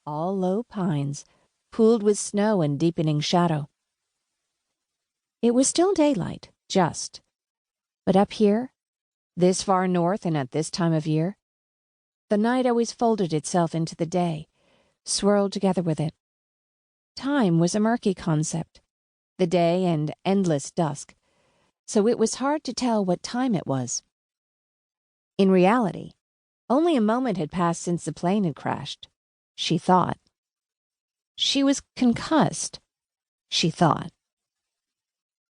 all low pines, pooled with snow and deepening shadow. It was still daylight, just. But up here, this far north and at this time of year, the night always folded itself into the day, swirled together with it. Time was a murky concept, the day and endless dusk, so it was hard to tell what time it was. In reality, only a moment had passed since the plane had crashed, she thought. She was concussed, she thought.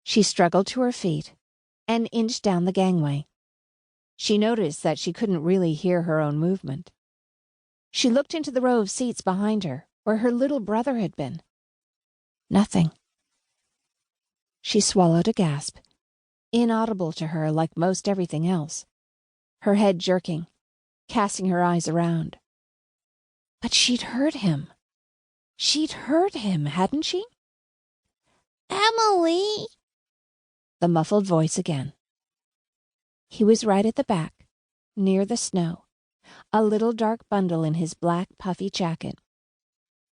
She struggled to her feet and inched down the gangway. She noticed that she couldn't really hear her own movement. She looked into the row of seats behind her, where her little brother had been. Nothing. She swallowed a gasp, inaudible to her like most everything else, her head jerking, casting her eyes around. But she'd heard him. She'd heard him, hadn't she? "Emily!" The muffled voice again. He was right at the back, near the snow, a little dark bundle in his black puffy jacket.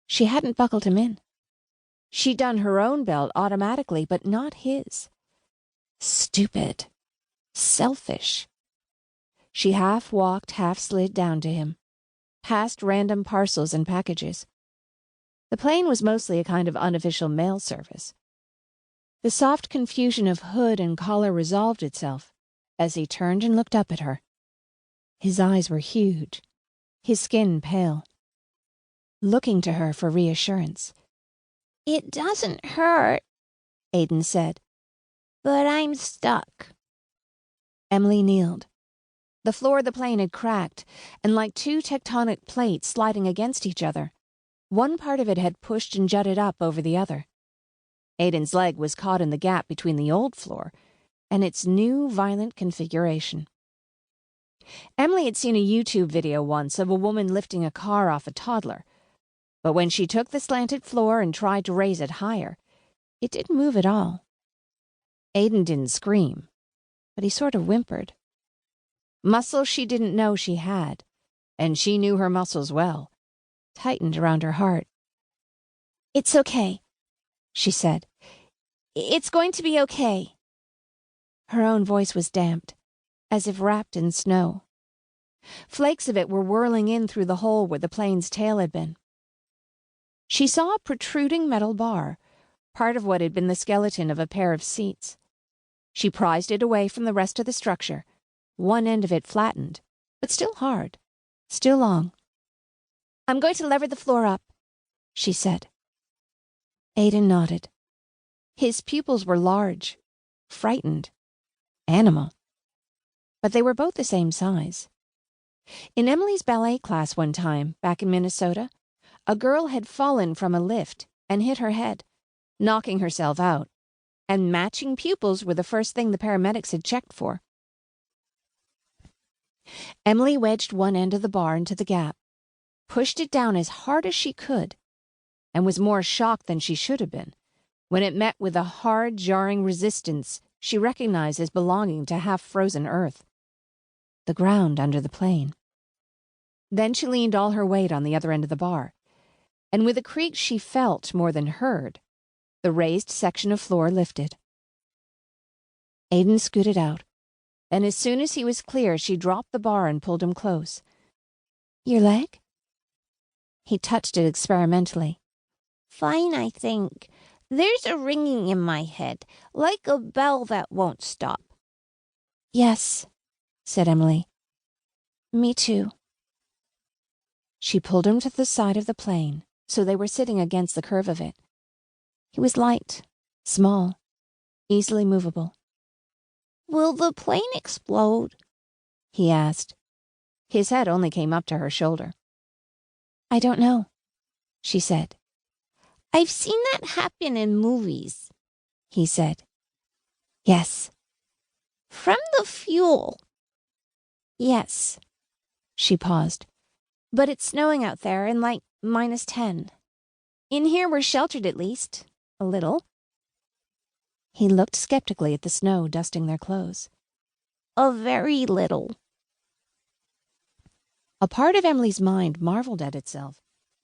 She hadn't buckled him in. She'd done her own belt automatically, but not his. Stupid. Selfish. She half walked, half slid down to him, past random parcels and packages. The plane was mostly a kind of unofficial mail service. The soft confusion of hood and collar resolved itself as he turned and looked up at her. His eyes were huge, his skin pale, looking to her for reassurance. "It doesn't hurt," Aiden said, "but I'm stuck." Emily kneeled. The floor of the plane had cracked, and like two tectonic plates sliding against each other, one part of it had pushed and jutted up over the other. Aiden's leg was caught in the gap between the old floor and its new violent configuration. Emily had seen a YouTube video once of a woman lifting a car off a toddler, but when she took the slanted floor and tried to raise it higher, it didn't move at all. Aiden didn't scream, but he sort of whimpered. Muscles she didn't know she had, and she knew her muscles well, tightened around her heart. "It's okay," she said. "It's going to be okay." Her own voice was damped, as if wrapped in snow. Flakes of it were whirling in through the hole where the plane's tail had been. She saw a protruding metal bar, part of what had been the skeleton of a pair of seats. She prized it away from the rest of the structure, one end of it flattened, but still hard, still long. "I'm going to lever the floor up," she said. Aiden nodded. His pupils were large, frightened, animal. But they were both the same size. In Emily's ballet class one time, back in Minnesota, a girl had fallen from a lift and hit her head, knocking herself out, and matching pupils were the first thing the paramedics had checked for. Emily wedged one end of the bar into the gap, pushed it down as hard as she could, and was more shocked than she should have been when it met with a hard, jarring resistance she recognized as belonging to half-frozen earth, the ground under the plane. Then she leaned all her weight on the other end of the bar, and with a creak she felt more than heard, the raised section of floor lifted. Aiden scooted out, and as soon as he was clear, she dropped the bar and pulled him close. "Your leg?" He touched it experimentally. "Fine, I think. There's a ringing in my head, like a bell that won't stop." "Yes," said Emily. "Me too." She pulled him to the side of the plane, so they were sitting against the curve of it. He was light, small, easily movable. "Will the plane explode?" he asked. His head only came up to her shoulder. "I don't know," she said. "I've seen that happen in movies," he said. "Yes." "From the fuel?" "Yes." She paused. "But it's snowing out there and like -10. In here we're sheltered at least. A little." He looked skeptically at the snow dusting their clothes. "A very little." A part of Emily's mind marveled at itself.